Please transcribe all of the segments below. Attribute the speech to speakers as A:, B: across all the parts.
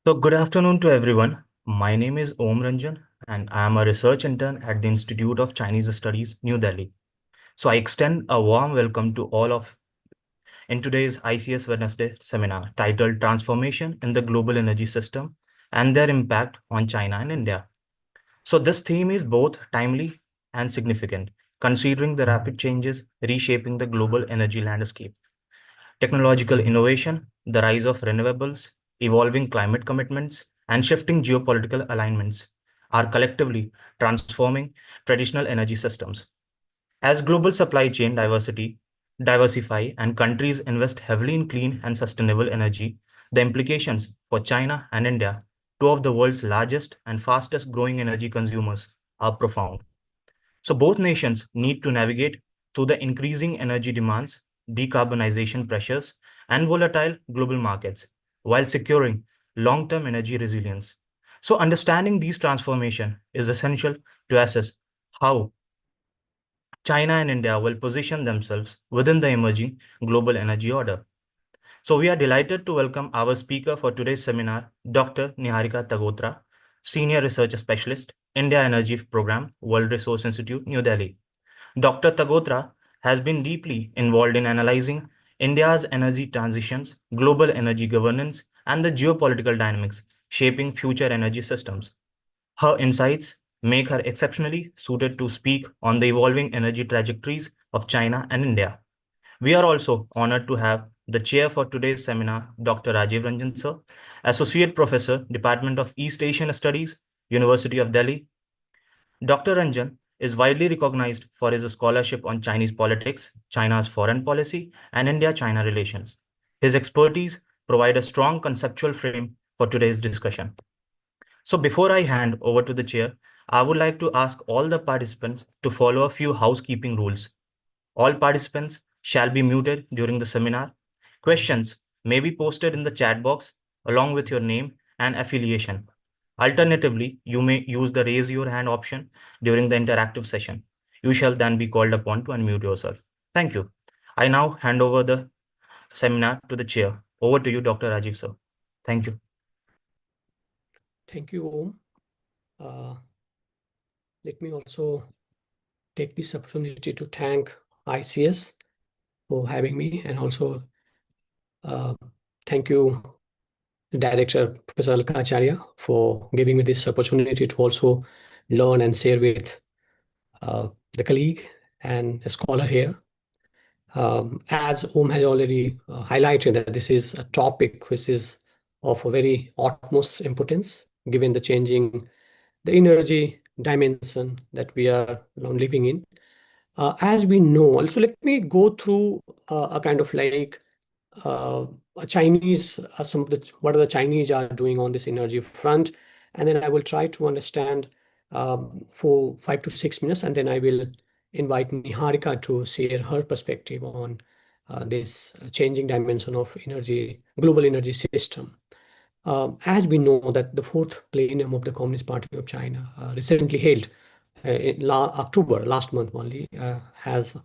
A: So, good afternoon to everyone. My name is Om Ranjan, and I am a research intern at the Institute of Chinese Studies, New Delhi. So, I extend a warm welcome to all of in today's ICS Wednesday seminar titled Transformation in the Global Energy System and Their Impact on China and India. So, this theme is both timely and significant, considering the rapid changes reshaping the global energy landscape. Technological innovation, the rise of renewables, evolving climate commitments, and shifting geopolitical alignments are collectively transforming traditional energy systems. As global supply chain diversify and countries invest heavily in clean and sustainable energy, the implications for China and India, two of the world's largest and fastest growing energy consumers, are profound. So both nations need to navigate through the increasing energy demands, decarbonization pressures, and volatile global markets while securing long-term energy resilience. So understanding these transformations is essential to assess how China and India will position themselves within the emerging global energy order. So we are delighted to welcome our speaker for today's seminar, Dr. Niharika Tagotra, Senior Research Specialist, India Energy Program, World Resource Institute, New Delhi. Dr. Tagotra has been deeply involved in analyzing India's energy transitions, global energy governance, and the geopolitical dynamics shaping future energy systems. Her insights make her exceptionally suited to speak on the evolving energy trajectories of China and India. We are also honored to have the chair for today's seminar, Dr. Rajiv Ranjan Sir, Associate Professor, Department of East Asian Studies, University of Delhi. Dr. Ranjan is widely recognized for his scholarship on Chinese politics, China's foreign policy, and India-China relations. His expertise provide a strong conceptual frame for today's discussion. So before I hand over to the chair, I would like to ask all the participants to follow a few housekeeping rules. All participants shall be muted during the seminar. Questions may be posted in the chat box along with your name and affiliation. Alternatively, you may use the raise your hand option during the interactive session. You shall then be called upon to unmute yourself. Thank you. I now hand over the seminar to the chair. Over to you, Dr. Rajiv sir. Thank you.
B: Thank you, Om. Let me also take this opportunity to thank ICS for having me, and also thank you, Director Professor Alka for giving me this opportunity to also learn and share with the colleague and a scholar here. As Om has already highlighted, that this is a topic which is of a very utmost importance given the changing the energy dimension that we are now living in. As we know, also let me go through a kind of like a Chinese, what are the Chinese are doing on this energy front, and then I will try to understand for 5 to 6 minutes, and then I will invite Niharika to share her perspective on this changing dimension of energy, global energy system. As we know that the fourth plenum of the Communist Party of China recently held in October last month only has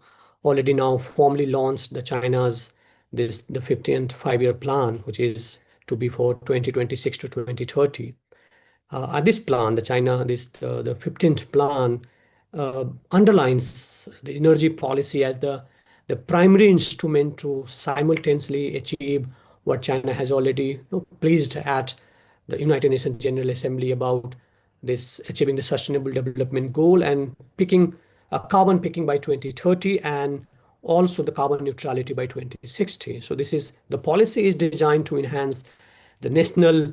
B: already now formally launched the China's the 15th five-year plan, which is to be for 2026 to 2030. This plan, the 15th plan underlines the energy policy as the primary instrument to simultaneously achieve what China has already pleased at the United Nations General Assembly about this achieving the sustainable development goal and picking carbon picking by 2030 and also the carbon neutrality by 2060. So the policy is designed to enhance the national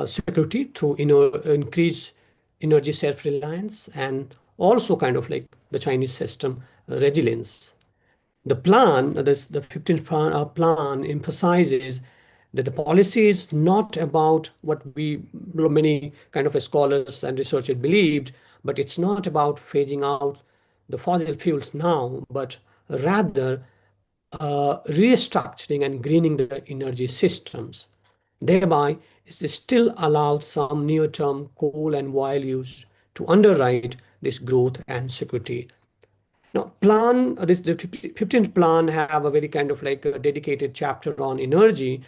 B: security through increased energy self-reliance and also kind of like the Chinese system resilience. The plan, the 15th plan emphasizes that the policy is not about what many kind of scholars and researchers believed, but it's not about phasing out the fossil fuels now, but rather restructuring and greening the energy systems. Thereby, it still allowed some near-term coal and oil use to underwrite this growth and security. Now, the 15th plan have a very kind of like a dedicated chapter on energy,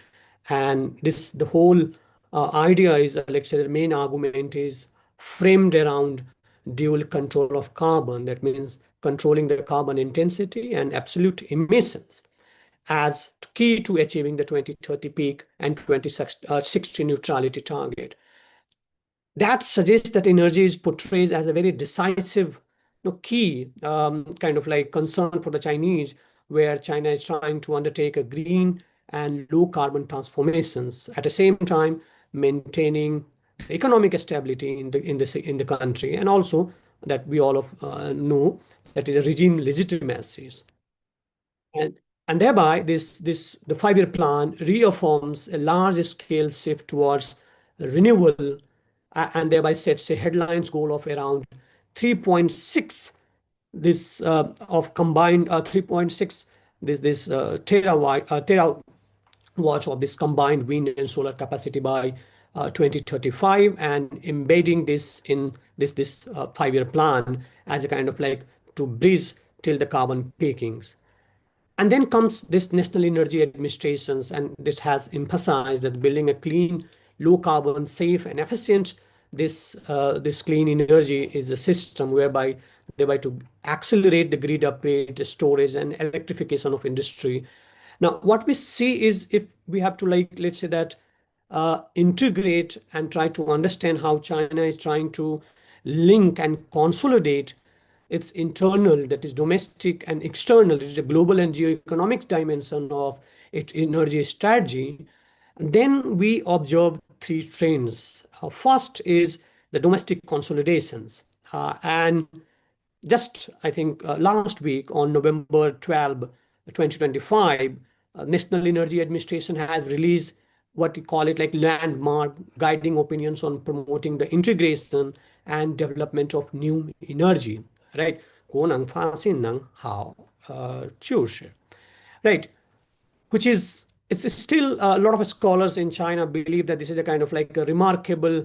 B: and the whole idea is, let's say, the main argument is framed around dual control of carbon. That means controlling the carbon intensity and absolute emissions as key to achieving the 2030 peak and 2060 neutrality target. That suggests that energy is portrayed as a very decisive, key kind of like concern for the Chinese, where China is trying to undertake a green and low carbon transformations at the same time maintaining the economic stability in the country, and also that we all of know that is a regime legitimacy. And, and thereby, the 5-year plan reaffirms a large scale shift towards renewable, and thereby sets a headlines goal of around 3.6 this of combined 3.6 terawatts of this combined wind and solar capacity by 2035, and embedding this in this 5-year plan as a kind of like to bridge till the carbon peakings. And then comes this National Energy Administrations, and this has emphasized that building a clean, low carbon, safe, and efficient this clean energy is a system thereby to accelerate the grid upgrade, the storage, and electrification of industry. Now, what we see is, if we have to, like, let's say that integrate and try to understand how China is trying to link and consolidate its internal, that is domestic, and external, it is a global and geoeconomic dimension of its energy strategy. And then we observe three trends. First is the domestic consolidations. And just, I think, last week on November 12, 2025, National Energy Administration has released what we call it like landmark guiding opinions on promoting the integration and development of new energy, right? 国能发现能好就是 right, which is, it's still a lot of scholars in China believe that this is a kind of like a remarkable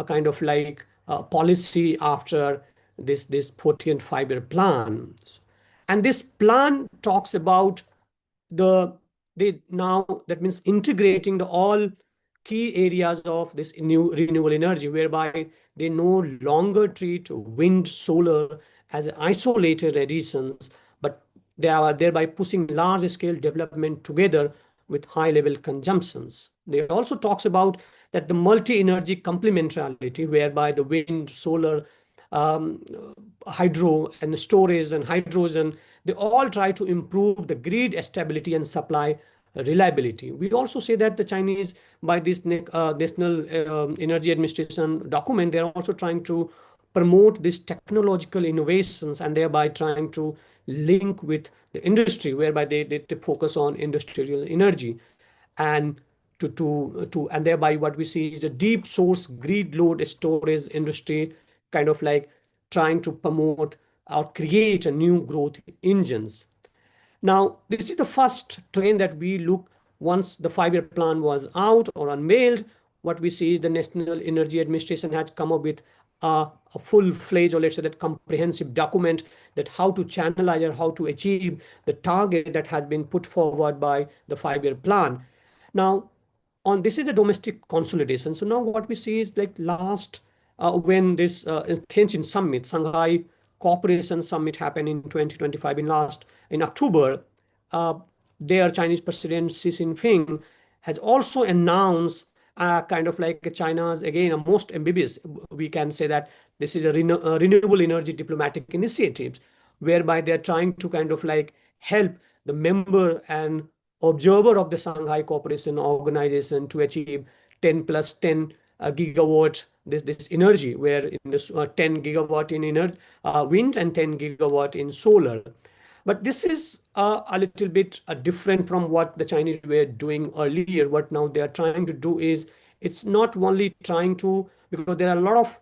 B: kind of like policy after this 14th 5-year plan. And this plan talks about the they now, that means integrating the all key areas of this new renewable energy, whereby they no longer treat wind, solar as isolated additions, but they are thereby pushing large scale development together with high level consumptions. They also talks about that the multi-energy complementarity, whereby the wind, solar, um, hydro, and storage and hydrogen, they all try to improve the grid stability and supply reliability. We also say that the Chinese, by this National Energy Administration document, they are also trying to promote these technological innovations and thereby trying to link with the industry, whereby they focus on industrial energy, and and thereby what we see is the deep source grid load storage industry, kind of like trying to promote or create a new growth engines. Now, this is the first trend that we look once the 5-year plan was out or unveiled. What we see is the National Energy Administration has come up with a full-fledged, or let's say that comprehensive document, that how to channelize or how to achieve the target that has been put forward by the 5-year plan. Now, on this is the domestic consolidation. So now what we see is like last when this Tianjin summit, Shanghai Cooperation Summit happened in 2025 in October, their Chinese President Xi Jinping has also announced kind of like China's, again, a most ambitious, we can say that this is a renewable energy diplomatic initiatives, whereby they're trying to kind of like help the member and observer of the Shanghai Cooperation Organization to achieve 10 plus 10 gigawatt this energy, where in this 10 gigawatt in wind and 10 gigawatt in solar. But this is a little bit different from what the Chinese were doing earlier. What now they are trying to do is, it's not only trying to, because there are a lot of,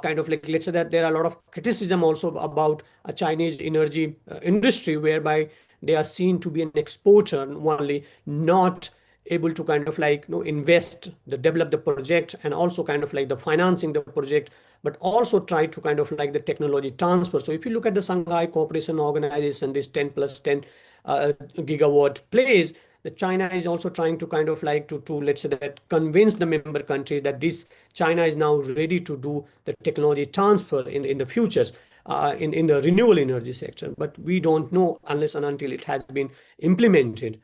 B: kind of like, let's say that there are a lot of criticism also about a Chinese energy industry, whereby they are seen to be an exporter only, not able to kind of like invest, develop the project, and also kind of like the financing the project, but also try to kind of like the technology transfer. So if you look at the Shanghai Cooperation Organization, this 10 plus 10 gigawatt plays, that China is also trying to kind of like to let's say that convince the member countries that this China is now ready to do the technology transfer in the futures in the renewable energy sector. But we don't know unless and until it has been implemented.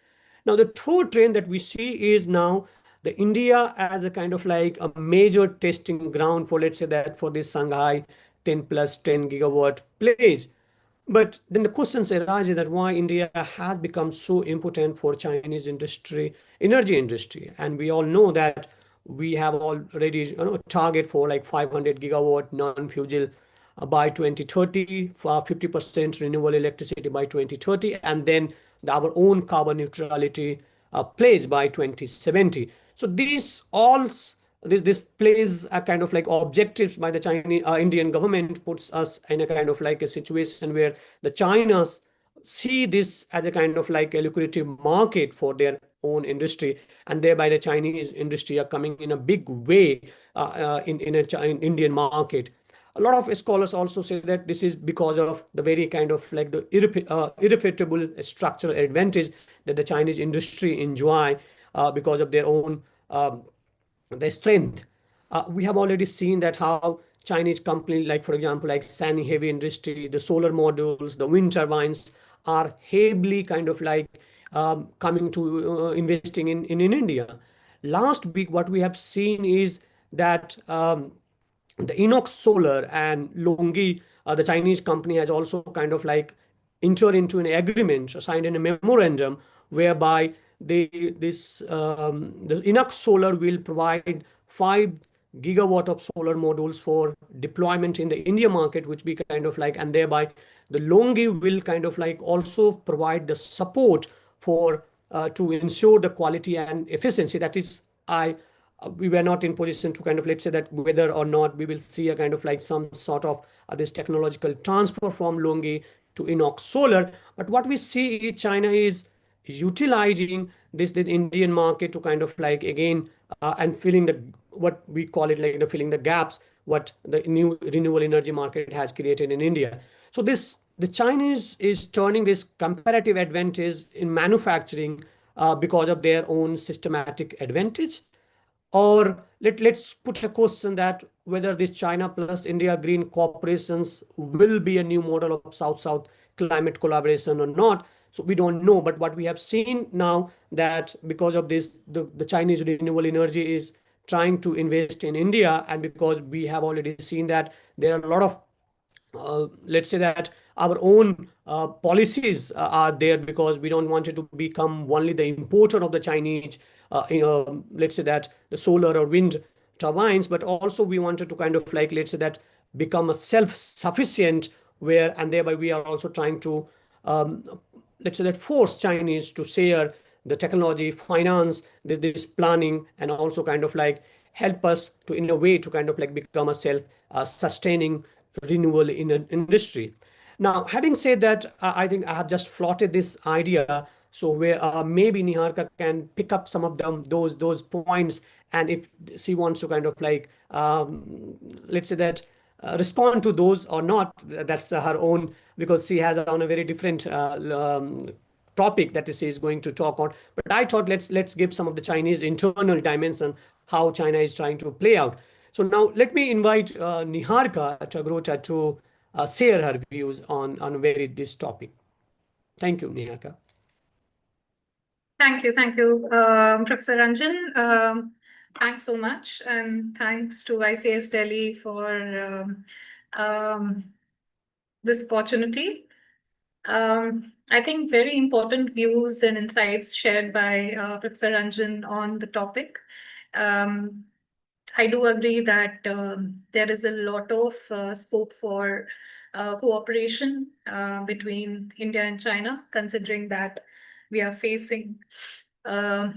B: Now, the third trend that we see is now the India as a kind of like a major testing ground for, let's say that for this Shanghai 10 plus 10 gigawatt place. But then the questions arise that why India has become so important for Chinese industry, energy industry. And we all know that we have already target for like 500 gigawatt non-fossil by 2030, for 50% renewable electricity by 2030, and then our own carbon neutrality plays by 2070. So these all this plays a kind of like objectives by the Chinese Indian government puts us in a kind of like a situation where the Chinas see this as a kind of like a lucrative market for their own industry, and thereby the Chinese industry are coming in a big way in Indian market. A lot of scholars also say that this is because of the very kind of like the irrefutable structural advantage that the Chinese industry enjoy because of their own the strength. We have already seen that how Chinese company, like for example, like Sany Heavy Industry, the solar modules, the wind turbines are heavily kind of like coming to investing in India. Last week, what we have seen is that the Inox Solar and Longi, the Chinese company, has also kind of like entered into an agreement, signed in a memorandum, whereby the Inox Solar will provide 5 gigawatt of solar modules for deployment in the India market, which we kind of like, and thereby the Longi will kind of like also provide the support for to ensure the quality and efficiency. That is, we were not in position to kind of let's say that whether or not we will see a kind of like some sort of this technological transfer from Longi to Inox Solar. But what we see is China is utilizing this the Indian market to kind of like again and filling the what we call it like filling the gaps what the new renewable energy market has created in India. So this the Chinese is turning this comparative advantage in manufacturing because of their own systematic advantage. Or let's put a question that whether this China plus India green corporations will be a new model of South-South climate collaboration or not. So we don't know. But what we have seen now that because of this, the Chinese renewable energy is trying to invest in India, and because we have already seen that there are a lot of let's say that our own policies are there, because we don't want it to become only the importer of the Chinese, let's say that the solar or wind turbines, but also we wanted to kind of like, let's say that become a self-sufficient where, and thereby we are also trying to, let's say that force Chinese to share the technology, finance, this planning, and also kind of like help us to in a way to kind of like become a self-sustaining renewable in an industry. Now, having said that, I think I have just floated this idea. So where maybe Niharika can pick up some of them, those points, and if she wants to kind of like, let's say that respond to those or not, that's her own, because she has on a very different topic that she is going to talk on. But I thought let's give some of the Chinese internal dimension, how China is trying to play out. So now let me invite Niharika Chagrota to share her views on very this topic. Thank you, Niharika.
C: Thank you, Professor Ranjan. Thanks so much, and thanks to ICS Delhi for this opportunity. I think very important views and insights shared by Professor Ranjan on the topic. I do agree that there is a lot of scope for cooperation between India and China, considering that we are facing a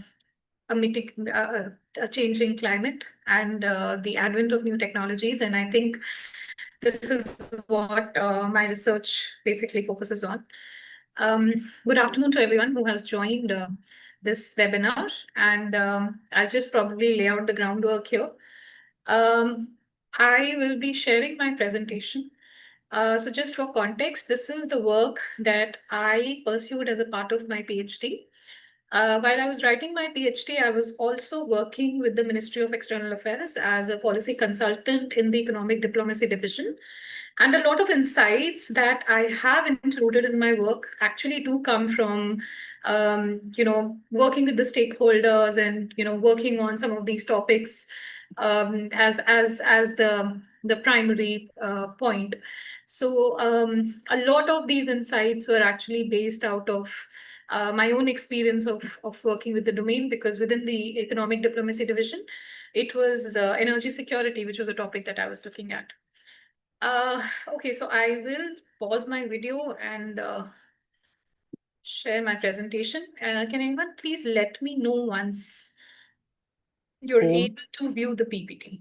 C: changing climate and the advent of new technologies. And I think this is what my research basically focuses on. Good afternoon to everyone who has joined this webinar, and I'll just probably lay out the groundwork here. I will be sharing my presentation. So just for context, this is the work that I pursued as a part of my PhD. While I was writing my PhD, I was also working with the Ministry of External Affairs as a policy consultant in the Economic Diplomacy Division. And a lot of insights that I have included in my work actually do come from, working with the stakeholders and, working on some of these topics as the primary point. So a lot of these insights were actually based out of my own experience of working with the domain, because within the Economic Diplomacy Division, it was energy security, which was a topic that I was looking at. Okay, so I will pause my video and share my presentation. Can anyone please let me know once you're able to view the PPT?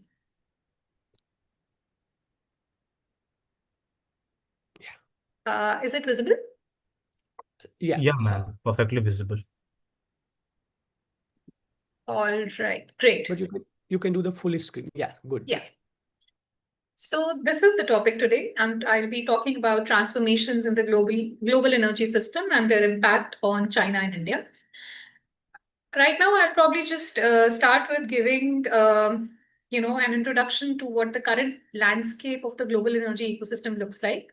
C: Yeah. Is it visible?
B: Yeah.
A: Yeah, ma'am. Perfectly visible.
C: All right, great.
B: But you can do the full screen. Yeah, good.
C: Yeah. So this is the topic today, and I'll be talking about transformations in the global energy system and their impact on China and India. Right now, I'll probably just start with giving an introduction to what the current landscape of the global energy ecosystem looks like.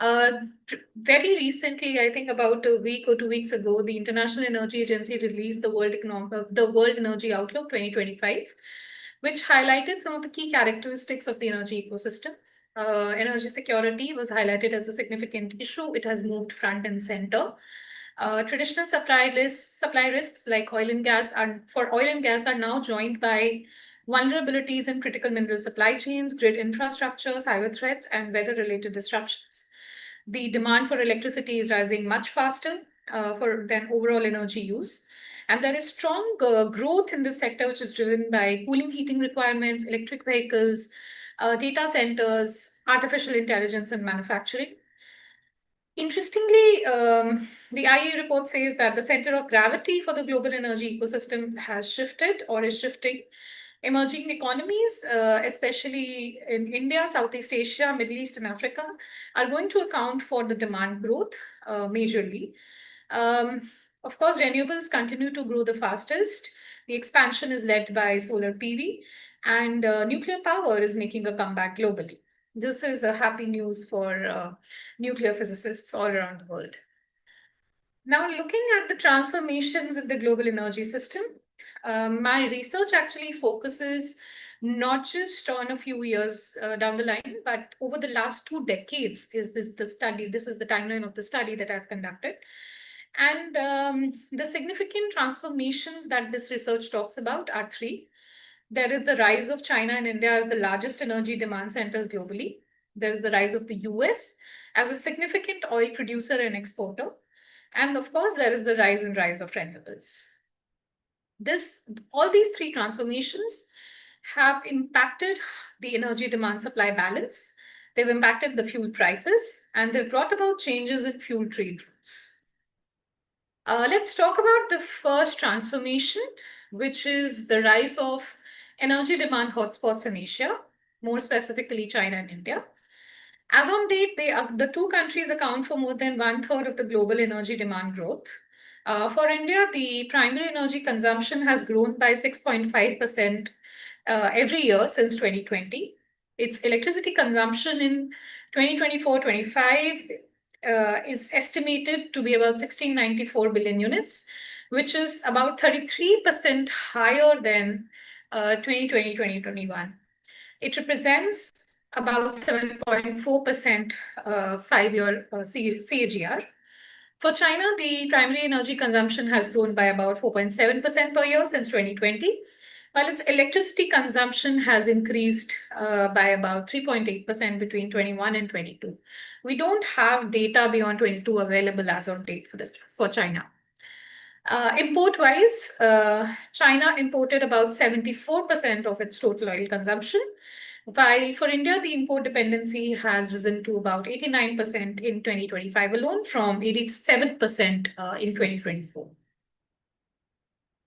C: Very recently, I think about a week or 2 weeks ago, the International Energy Agency released the World Energy Outlook 2025, which highlighted some of the key characteristics of the energy ecosystem. Energy security was highlighted as a significant issue. It has moved front and center. Traditional supply risks like oil and gas are now joined by vulnerabilities in critical mineral supply chains, grid infrastructure, cyber threats, and weather-related disruptions. The demand for electricity is rising much faster than overall energy use. And there is strong growth in this sector, which is driven by cooling heating requirements, electric vehicles, data centers, artificial intelligence, and manufacturing. Interestingly, the IEA report says that the center of gravity for the global energy ecosystem has shifted or is shifting. Emerging economies, especially in India, Southeast Asia, Middle East, and Africa, are going to account for the demand growth majorly. Of course, renewables continue to grow the fastest. The expansion is led by solar PV, and nuclear power is making a comeback globally. This is a happy news for nuclear physicists all around the world. Now, looking at the transformations in the global energy system, my research actually focuses not just on a few years down the line, but over the last 2 decades is the study. This is the timeline of the study that I've conducted. And the significant transformations that this research talks about are 3. There is the rise of China and India as the largest energy demand centers globally. There is the rise of the US as a significant oil producer and exporter. And of course, there is the rise of renewables. All these 3 transformations have impacted the energy demand supply balance. They've impacted the fuel prices, and they've brought about changes in fuel trade routes. Let's talk about the first transformation, which is the rise of energy demand hotspots in Asia, more specifically China and India. As on date, the 2 countries account for more than 1/3 of the global energy demand growth. For India, the primary energy consumption has grown by 6.5% every year since 2020. Its electricity consumption in 2024-25 is estimated to be about 1694 billion units, which is about 33% higher than 2020-2021. It represents about 7.4% 5-year CAGR. For China, the primary energy consumption has grown by about 4.7% per year since 2020, while its electricity consumption has increased by about 3.8% between 21 and 22. We don't have data beyond 22 available as on date for China. Import-wise, China imported about 74% of its total oil consumption, while for India, the import dependency has risen to about 89% in 2025 alone from 87% in 2024.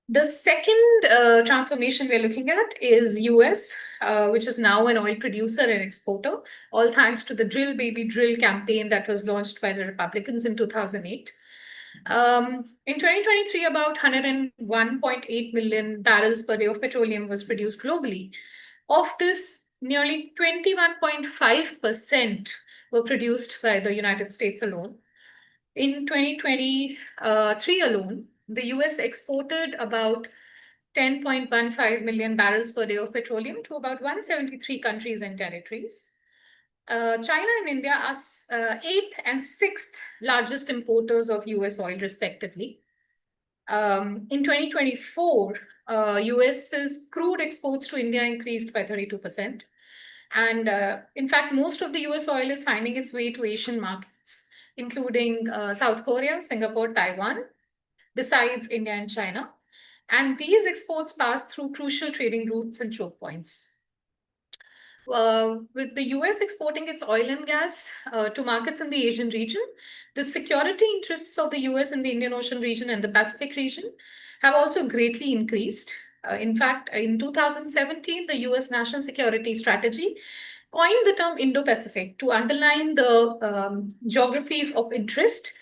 C: The second transformation we're looking at is US, which is now an oil producer and exporter, all thanks to the Drill Baby Drill campaign that was launched by the Republicans in 2008. In 2023, about 101.8 million barrels per day of petroleum was produced globally. Of this, nearly 21.5% were produced by the United States alone. In 2023 alone, the US exported about 10.15 million barrels per day of petroleum to about 173 countries and territories. China and India are eighth and sixth largest importers of US oil, respectively. In 2024, US's crude exports to India increased by 32%. And in fact, most of the US oil is finding its way to Asian markets, including South Korea, Singapore, Taiwan, besides India and China. And these exports pass through crucial trading routes and choke points. With the US exporting its oil and gas to markets in the Asian region, the security interests of the US in the Indian Ocean region and the Pacific region have also greatly increased. In fact, in 2017, the US National Security Strategy coined the term Indo-Pacific to underline the geographies of interest.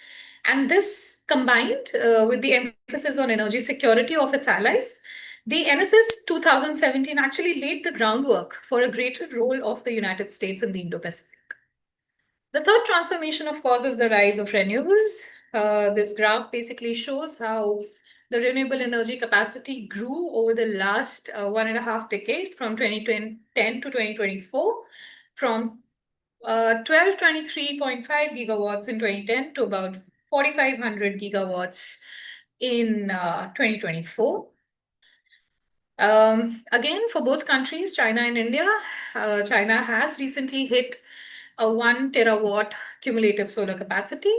C: And this combined with the emphasis on energy security of its allies, the NSS 2017 actually laid the groundwork for a greater role of the United States in the Indo-Pacific. The third transformation, of course, is the rise of renewables. This graph basically shows how the renewable energy capacity grew over the last 1.5 decade from 2010 to 2024, from 1223.5 gigawatts in 2010 to about 4,500 gigawatts in 2024. Again, for both countries, China and India, China has recently hit a 1 terawatt cumulative solar capacity.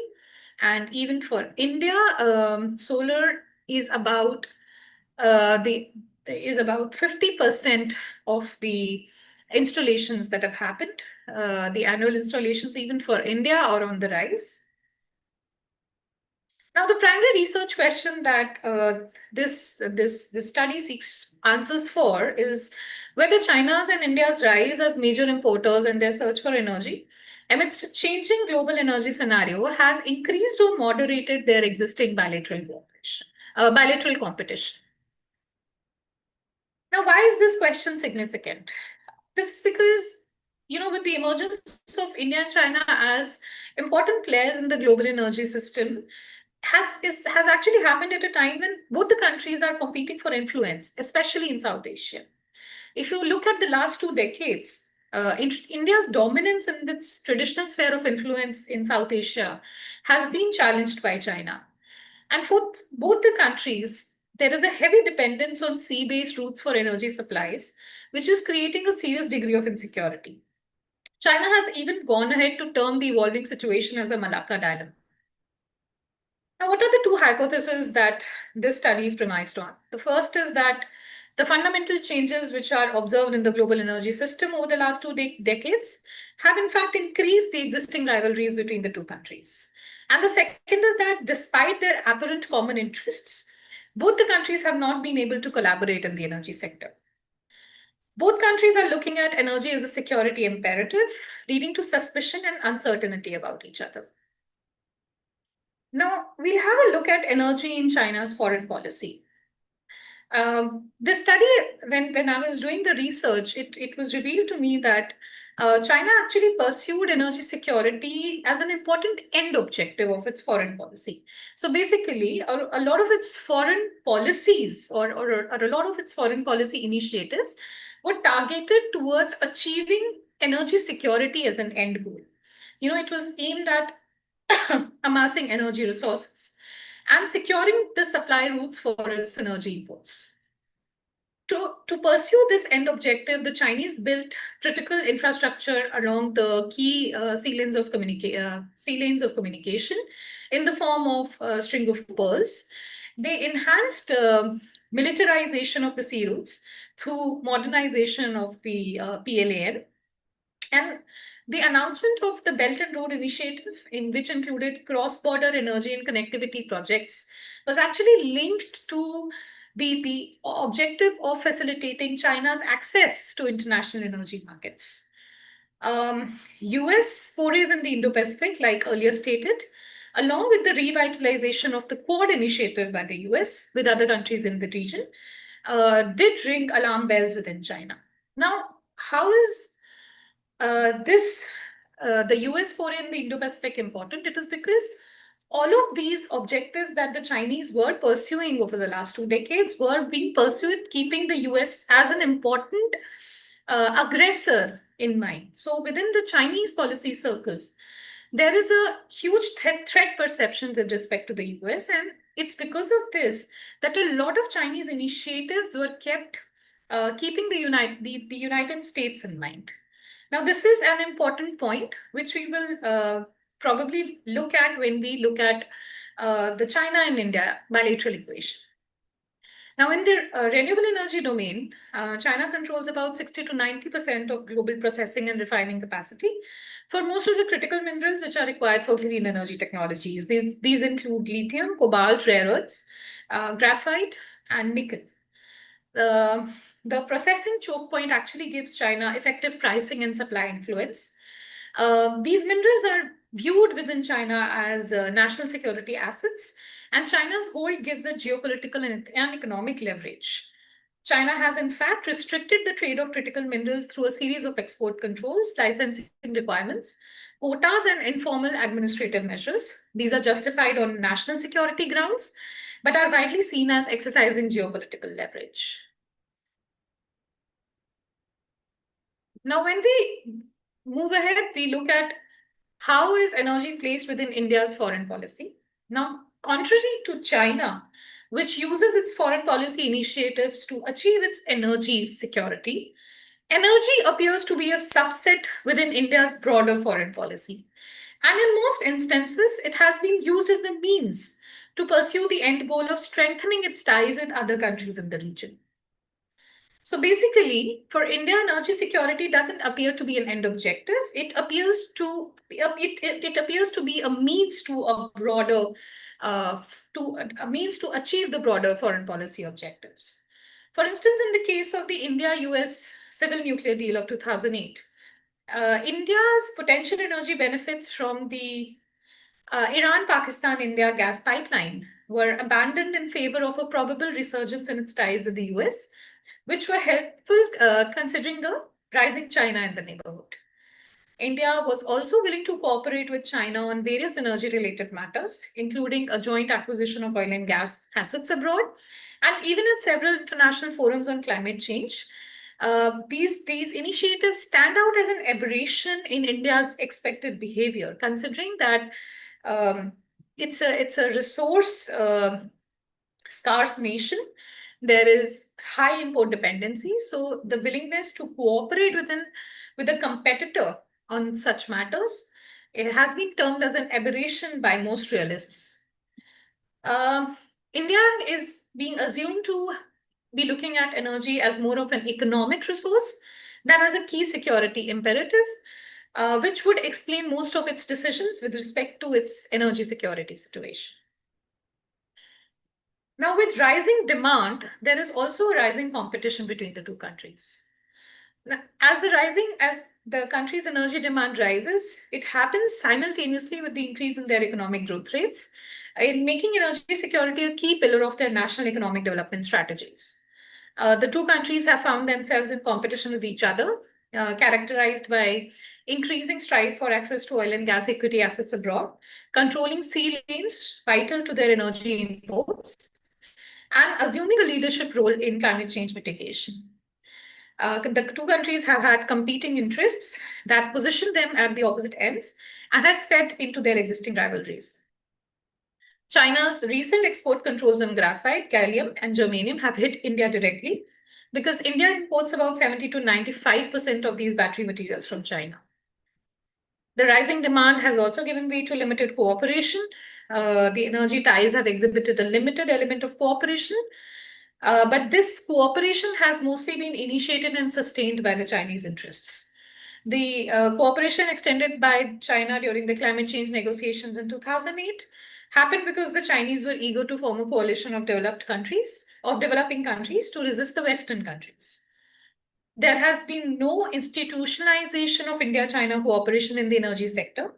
C: And even for India, solar is about 50% of the installations that have happened. The annual installations, even for India, are on the rise. Now, the primary research question that this study seeks answers for is whether China's and India's rise as major importers and their search for energy amidst a changing global energy scenario has increased or moderated their existing bilateral competition. Now, why is this question significant? This is because, with the emergence of India and China as important players in the global energy system, has actually happened at a time when both the countries are competing for influence, especially in South Asia. If you look at the last 2 decades, India's dominance in its traditional sphere of influence in South Asia has been challenged by China. And for both the countries, there is a heavy dependence on sea-based routes for energy supplies, which is creating a serious degree of insecurity. China has even gone ahead to term the evolving situation as a Malacca dilemma. Now, what are the 2 hypotheses that this study is premised on? The first is that the fundamental changes which are observed in the global energy system over the last 2 decades have in fact increased the existing rivalries between the 2 countries. And the second is that despite their apparent common interests, both the countries have not been able to collaborate in the energy sector. Both countries are looking at energy as a security imperative, leading to suspicion and uncertainty about each other. Now, we'll have a look at energy in China's foreign policy. This study, when I was doing the research, it was revealed to me that China actually pursued energy security as an important end objective of its foreign policy. So basically, a lot of its foreign policies or a lot of its foreign policy initiatives were targeted towards achieving energy security as an end goal. It was aimed at amassing energy resources and securing the supply routes for its energy imports. To pursue this end objective, the Chinese built critical infrastructure along the key sea lanes of communication in the form of a string of pearls. They enhanced militarization of the sea routes through modernization of the PLAN. And the announcement of the Belt and Road Initiative, in which included cross-border energy and connectivity projects, was actually linked to the objective of facilitating China's access to international energy markets. US forays in the Indo-Pacific, like earlier stated, along with the revitalization of the Quad initiative by the US with other countries in the region, did ring alarm bells within China. Now, how is the US foray in the Indo-Pacific important? It is because all of these objectives that the Chinese were pursuing over the last 2 decades were being pursued, keeping the US as an important aggressor in mind. So within the Chinese policy circles, there is a huge threat perception with respect to the US, and it's because of this that a lot of Chinese initiatives were kept keeping the United States in mind. Now, this is an important point which we will probably look at when we look at the China and India bilateral equation. Now, in the renewable energy domain, China controls about 60 to 90% of global processing and refining capacity for most of the critical minerals which are required for clean energy technologies. These include lithium, cobalt, rare earths, graphite, and nickel. The processing choke point actually gives China effective pricing and supply influence. These minerals are viewed within China as national security assets, and China's hold gives it geopolitical and economic leverage. China has in fact restricted the trade of critical minerals through a series of export controls, licensing requirements, quotas, and informal administrative measures. These are justified on national security grounds, but are widely seen as exercising geopolitical leverage. Now, when we move ahead, we look at how is energy placed within India's foreign policy. Now, contrary to China, which uses its foreign policy initiatives to achieve its energy security, energy appears to be a subset within India's broader foreign policy. And in most instances, it has been used as the means to pursue the end goal of strengthening its ties with other countries in the region. So basically, for India, energy security doesn't appear to be an end objective. It appears to be a means to a broader, a means to achieve the broader foreign policy objectives. For instance, in the case of the India-US civil nuclear deal of 2008, India's potential energy benefits from the Iran-Pakistan-India gas pipeline were abandoned in favor of a probable resurgence in its ties with the US, which were helpful considering the rising China in the neighborhood. India was also willing to cooperate with China on various energy-related matters, including a joint acquisition of oil and gas assets abroad, and even at several international forums on climate change. These initiatives stand out as an aberration in India's expected behavior, considering that it's a resource scarce nation. There is high import dependency, so the willingness to cooperate with a competitor on such matters, it has been termed as an aberration by most realists. India is being assumed to be looking at energy as more of an economic resource than as a key security imperative, which would explain most of its decisions with respect to its energy security situation. Now, with rising demand, there is also a rising competition between the two countries. Now, as the country's energy demand rises, it happens simultaneously with the increase in their economic growth rates, in making energy security a key pillar of their national economic development strategies. The two countries have found themselves in competition with each other, characterized by increasing strive for access to oil and gas equity assets abroad, controlling sea lanes vital to their energy imports, and assuming a leadership role in climate change mitigation. The two countries have had competing interests that position them at the opposite ends and has fed into their existing rivalries. China's recent export controls on graphite, gallium, and germanium have hit India directly because India imports about 70 to 95% of these battery materials from China. The rising demand has also given way to limited cooperation. The energy ties have exhibited a limited element of cooperation, but this cooperation has mostly been initiated and sustained by the Chinese interests. The cooperation extended by China during the climate change negotiations in 2008 happened because the Chinese were eager to form a coalition of developing countries to resist the Western countries. There has been no institutionalization of India-China cooperation in the energy sector.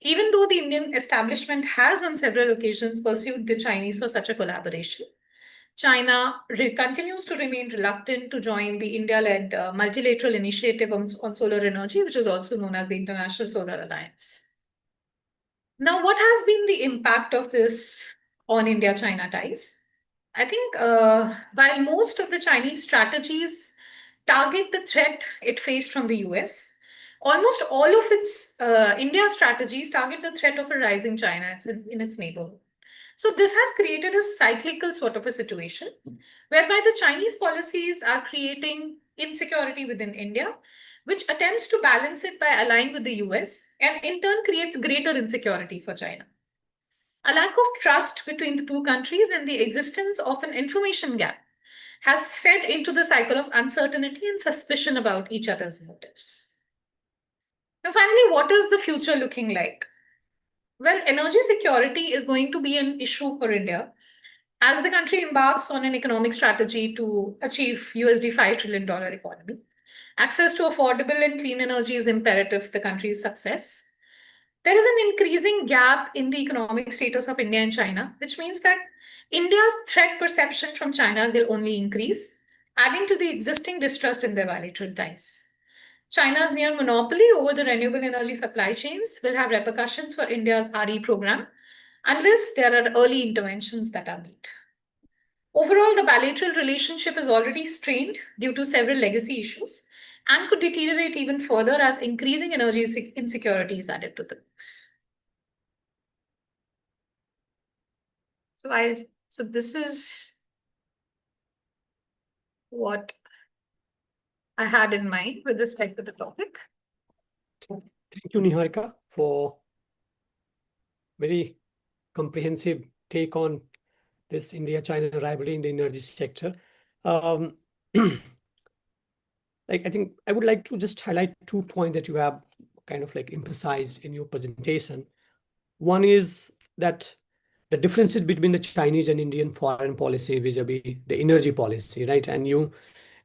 C: even though the Indian establishment has on several occasions pursued the Chinese for such a collaboration. China continues to remain reluctant to join the India-led multilateral initiative on solar energy, which is also known as the International Solar Alliance. Now, what has been the impact of this on India-China ties? I think while most of the Chinese strategies target the threat it faced from the US, almost all of its India strategies target the threat of a rising China in its neighborhood. So this has created a cyclical sort of a situation whereby the Chinese policies are creating insecurity within India, which attempts to balance it by allying with the US and in turn creates greater insecurity for China. A lack of trust between the two countries and the existence of an information gap has fed into the cycle of uncertainty and suspicion about each other's motives. Now, finally, what is the future looking like? Well, energy security is going to be an issue for India as the country embarks on an economic strategy to achieve USD $5 trillion economy. Access to affordable and clean energy is imperative for the country's success. There is an increasing gap in the economic status of India and China, which means that India's threat perception from China will only increase, adding to the existing distrust in their bilateral ties. China's near monopoly over the renewable energy supply chains will have repercussions for India's RE program unless there are early interventions that are made. Overall, the bilateral relationship is already strained due to several legacy issues and could deteriorate even further as increasing energy insecurity is added to the mix. So this is what I had in mind with respect to the topic.
B: Thank you, Niharika, for very comprehensive take on this India-China rivalry in the energy sector. I think I would like to just highlight 2 points that you have kind of like emphasized in your presentation. One is that the differences between the Chinese and Indian foreign policy vis-a-vis the energy policy, right? And your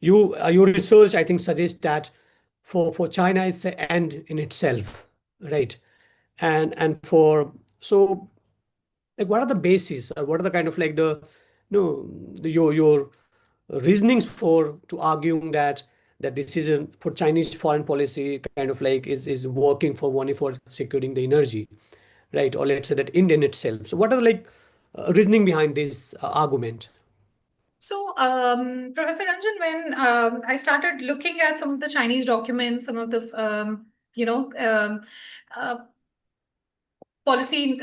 B: research, I think, suggests that for China, it's an end in itself, right? And for so, like, what are the bases, or what are the kind of like your reasonings for to arguing that this is for Chinese foreign policy kind of like is working for only for securing the energy, right? Or let's say that Indian itself. So what are like reasoning behind this argument?
C: So, Professor Ranjan, when I started looking at some of the Chinese documents, some of the policy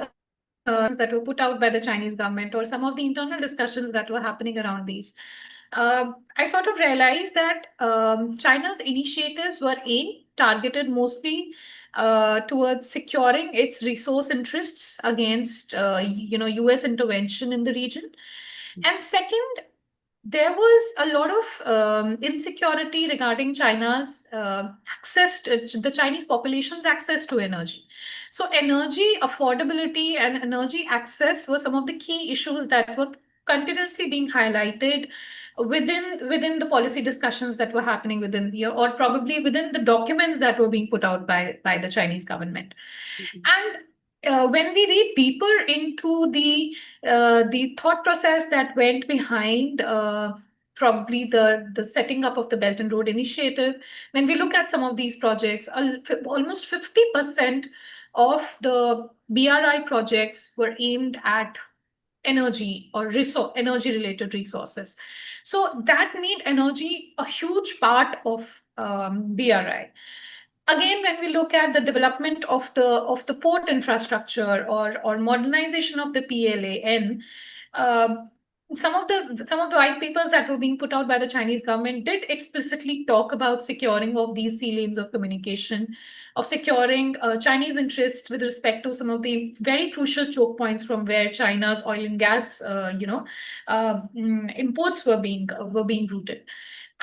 C: that were put out by the Chinese government, or some of the internal discussions that were happening around these, I sort of realized that China's initiatives were targeted mostly towards securing its resource interests against US intervention in the region. And second, there was a lot of insecurity regarding China's access to the Chinese population's access to energy. So energy affordability and energy access were some of the key issues that were continuously being highlighted within the policy discussions that were happening within the, or probably within the documents that were being put out by the Chinese government. And when we read deeper into the thought process that went behind probably the setting up of the Belt and Road Initiative, when we look at some of these projects, almost 50% of the BRI projects were aimed at energy or energy related resources. So that made energy a huge part of BRI. Again, when we look at the development of the port infrastructure or modernization of the PLAN, some of the white papers that were being put out by the Chinese government did explicitly talk about securing of these sea lanes of communication, of securing Chinese interests with respect to some of the very crucial choke points from where China's oil and gas, imports were being routed.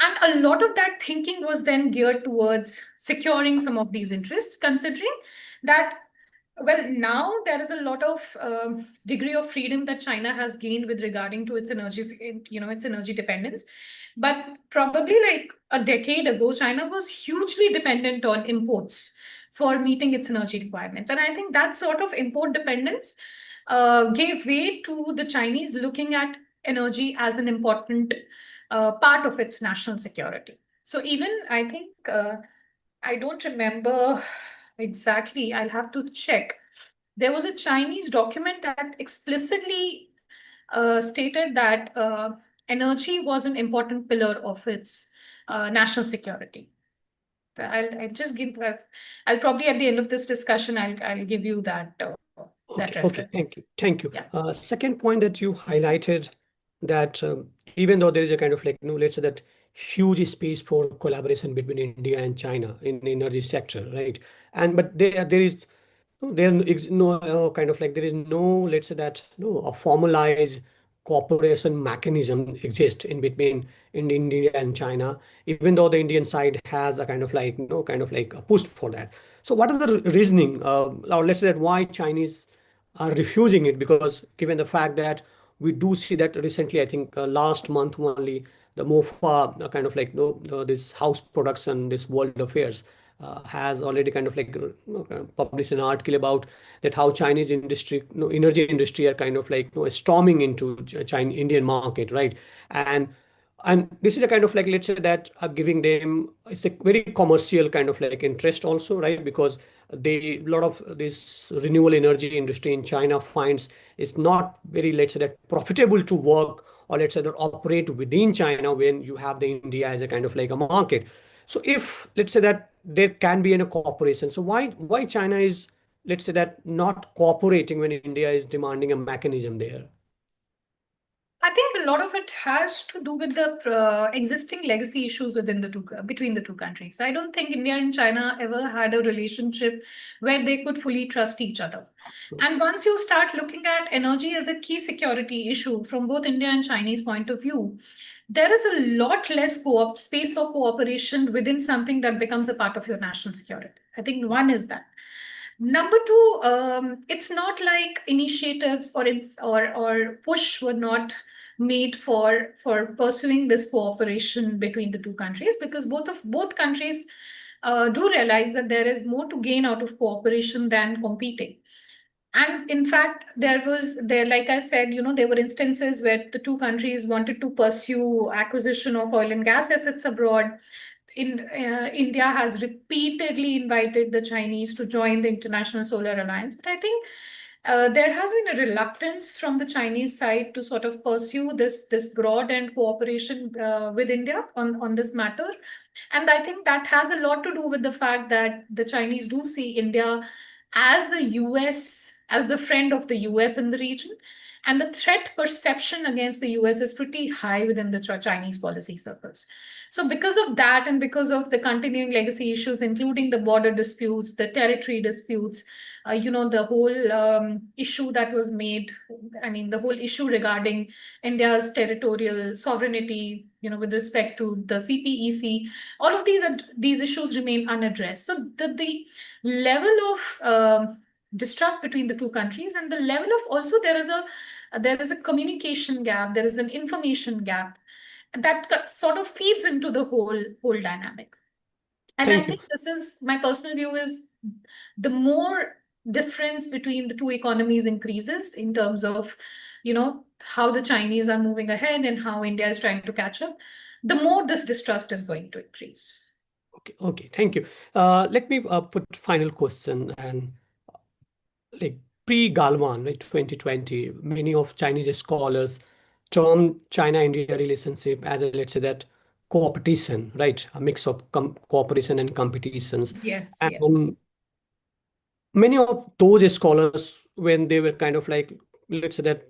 C: And a lot of that thinking was then geared towards securing some of these interests, considering that, well, now there is a lot of degree of freedom that China has gained with regarding to its energy, its energy dependence. But probably like a decade ago, China was hugely dependent on imports for meeting its energy requirements. And I think that sort of import dependence gave way to the Chinese looking at energy as an important part of its national security. So even I think I don't remember exactly. I'll have to check. There was a Chinese document that explicitly stated that energy was an important pillar of its national security. I'll just give. I'll probably at the end of this discussion, I'll give you that that
B: Okay,
C: reference.
B: thank you.
C: Yeah.
B: Second point that you highlighted, that even though there is a kind of like, let's say that huge space for collaboration between India and China in the energy sector, right? And but there is no kind of like, there is no, let's say that, no, a formalized cooperation mechanism exists in between in India and China, even though the Indian side has a kind of like, kind of like a push for that. So what are the reasoning, or let's say that why Chinese are refusing it? Because given the fact that we do see that recently, I think last month only, the MOFA kind of like, this house production, this world affairs has already kind of like published an article about that how Chinese industry, energy industry are kind of like storming into China Indian market, right? And this is a kind of like, let's say that giving them, it's a very commercial kind of like interest also, right? Because they, a lot of this renewable energy industry in China finds it's not very, let's say that, profitable to work, or let's say that operate within China when you have the India as a kind of like a market. So if, let's say that, there can be a cooperation, so why China is, let's say that, not cooperating when India is demanding a mechanism there?
C: I think a lot of it has to do with the existing legacy issues within the between the two countries. I don't think India and China ever had a relationship where they could fully trust each other. And once you start looking at energy as a key security issue from both India and Chinese point of view, there is a lot less space for cooperation within something that becomes a part of your national security. I think one is that. Number two, it's not like initiatives or push were not made for pursuing this cooperation between the two countries, because both countries do realize that there is more to gain out of cooperation than competing. And in fact, like I said, there were instances where the two countries wanted to pursue acquisition of oil and gas assets abroad. India has repeatedly invited the Chinese to join the International Solar Alliance, but I think there has been a reluctance from the Chinese side to sort of pursue this broad end cooperation with India on this matter. And I think that has a lot to do with the fact that the Chinese do see India as the US, as the friend of the US in the region. And the threat perception against the US is pretty high within the Chinese policy circles. So because of that, and because of the continuing legacy issues, including the border disputes, the territory disputes, the whole issue that was made, I mean, the whole issue regarding India's territorial sovereignty, with respect to the CPEC, all of these issues remain unaddressed. So the level of distrust between the two countries, and the level of also there is a communication gap, there is an information gap that sort of feeds into the whole dynamic. And I think this is my personal view, is the more difference between the two economies increases in terms of, how the Chinese are moving ahead and how India is trying to catch up, the more this distrust is going to increase.
B: Okay, thank you. Let me put final question. And like pre-Galwan, right, 2020, many of Chinese scholars term China-India relationship as a, let's say that, competition, right? A mix of cooperation and competitions.
C: Yes, yes.
B: And many of those scholars, when they were kind of like, let's say that,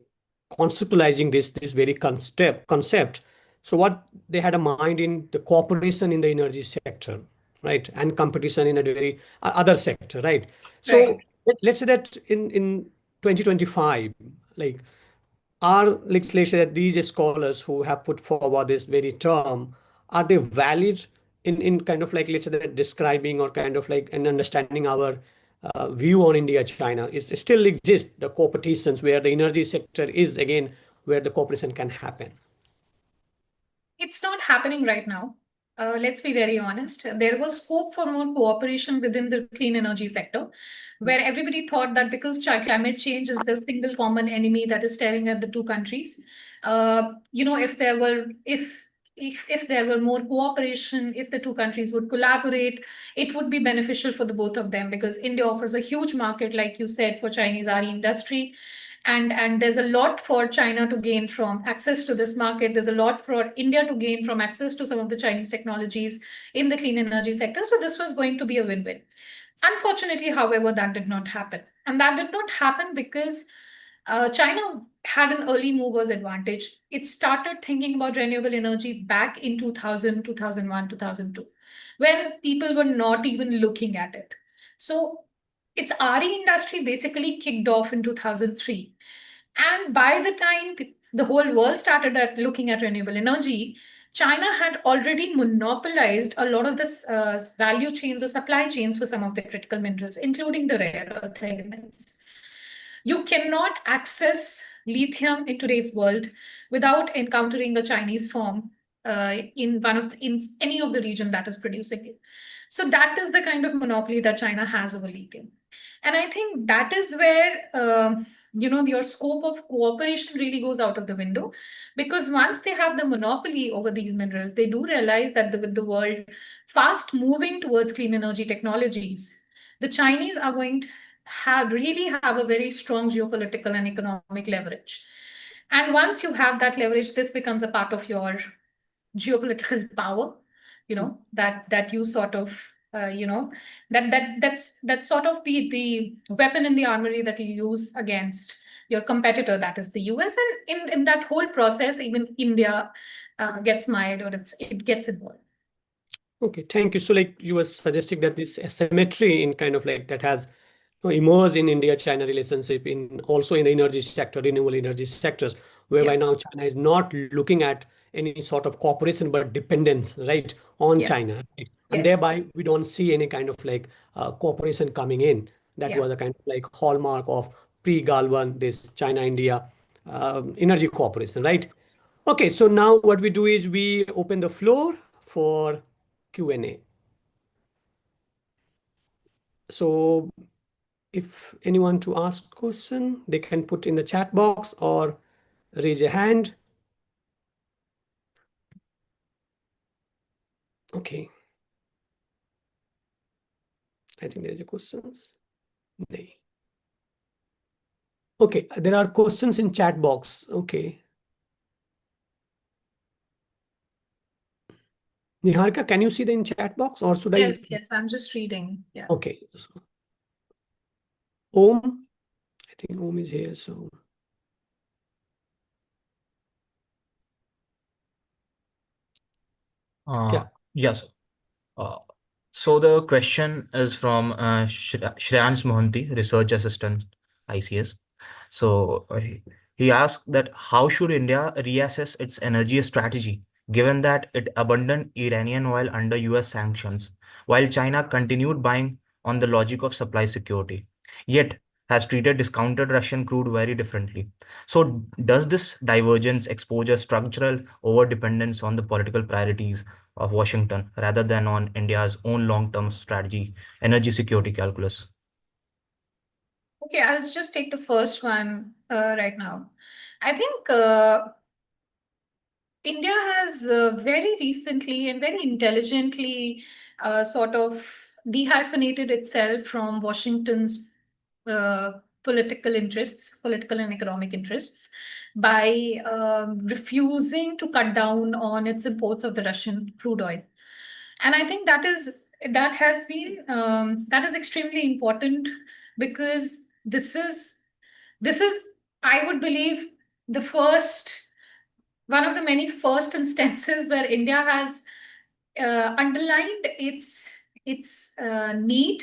B: conceptualizing this very concept, so what they had a mind in the cooperation in the energy sector, right, and competition in a very other sector, right?
C: Right.
B: So let's say that in 2025, like, are, let's say that, these scholars who have put forward this very term, are they valid in kind of like, let's say that, describing or kind of like an understanding our view on India China is still exist the competitions where the energy sector is again where the cooperation can happen?
C: It's not happening right now. let's be very honest, there was scope for more cooperation within the clean energy sector, where everybody thought that because climate change is the single common enemy that is staring at the two countries, if there were more cooperation, if the two countries would collaborate, it would be beneficial for the both of them, because India offers a huge market, like you said, for Chinese RE industry. And there's a lot for China to gain from access to this market. There's a lot for India to gain from access to some of the Chinese technologies in the clean energy sector. So this was going to be a win-win. Unfortunately, however, that did not happen. And that did not happen because China had an early movers advantage. It started thinking about renewable energy back in 2000, 2001, 2002, when people were not even looking at it. So its RE industry basically kicked off in 2003. And by the time the whole world started looking at renewable energy, China had already monopolized a lot of the value chains or supply chains for some of the critical minerals, including the rare earth elements. You cannot access lithium in today's world without encountering a Chinese firm in any of the region that is producing it. So that is the kind of monopoly that China has over lithium. And I think that is where your scope of cooperation really goes out of the window, because once they have the monopoly over these minerals, they do realize that with the world fast moving towards clean energy technologies, the Chinese are going to really have a very strong geopolitical and economic leverage. And once you have that leverage, this becomes a part of your geopolitical power, that you sort of that's sort of the weapon in the armory that you use against your competitor, that is the US. And in that whole process, even India gets mired, or it gets involved.
B: Okay, thank you. So like you were suggesting that this asymmetry in kind of like that has emerged in India-China relationship, in also in the energy sector, renewable energy sectors, whereby now China is not looking at any sort of cooperation but dependence, right, on China. Right? And thereby we don't see any kind of like cooperation coming in. That was a kind of like hallmark of pre-Galvan, this China-India energy cooperation, right? Okay, so now what we do is we open the floor for Q&A. So if anyone to ask question, they can put in the chat box or raise a hand. Okay. I think there is a questions. No. Okay, there are questions in chat box. Okay. Niharika, can you see the in chat box, or should I?
C: Yes, I'm just reading. Yeah.
B: Okay. So, Om, I think Om is here. So
A: Yes. So the question is from Shreyans Mohanty, research assistant, ICS. So he asked that how should India reassess its energy strategy, given that it abandoned Iranian oil under US sanctions, while China continued buying on the logic of supply security, yet has treated discounted Russian crude very differently. So does this divergence expose a structural overdependence on the political priorities of Washington rather than on India's own long-term strategy, energy security calculus?
C: Okay, I'll just take the first one right now. I think India has very recently and very intelligently sort of dehyphenated itself from Washington's uh, political interests, political and economic interests, by refusing to cut down on its imports of the Russian crude oil. And I think that is extremely important, because this is I would believe the one of the many first instances where India has underlined its need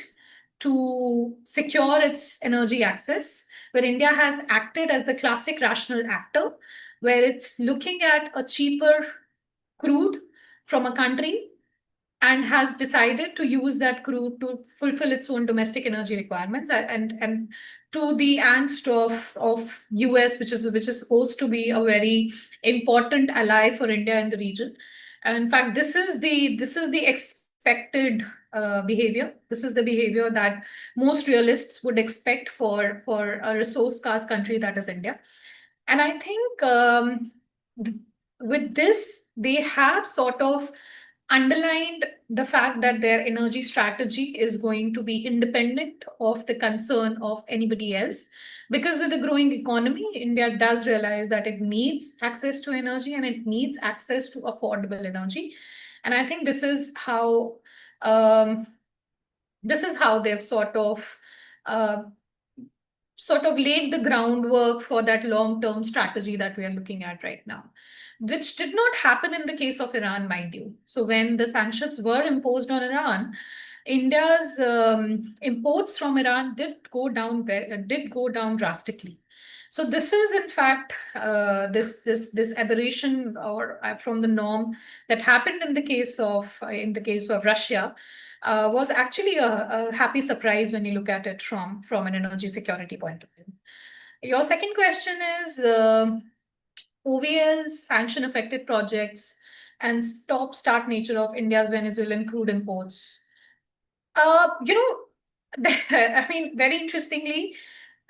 C: to secure its energy access, where India has acted as the classic rational actor, where it's looking at a cheaper crude from a country and has decided to use that crude to fulfill its own domestic energy requirements, and to the angst of US, which is supposed to be a very important ally for India in the region. In fact, this is the expected behavior. This is the behavior that most realists would expect for a resource-scarce country that is India. And I think with this, they have sort of underlined the fact that their energy strategy is going to be independent of the concern of anybody else. Because with the growing economy, India does realize that it needs access to energy and it needs access to affordable energy. And I think um, this is how they've uh, sort of laid the groundwork for that long-term strategy that we are looking at right now, which did not happen in the case of Iran, mind you. So when the sanctions were imposed on Iran, India's imports from Iran did go down drastically. So this is in fact this aberration or from the norm that happened in the case of Russia was actually a happy surprise when you look at it from an energy security point of view. Your second question is OVL's sanction affected projects and stop-start nature of India's Venezuelan crude imports. I mean, very interestingly,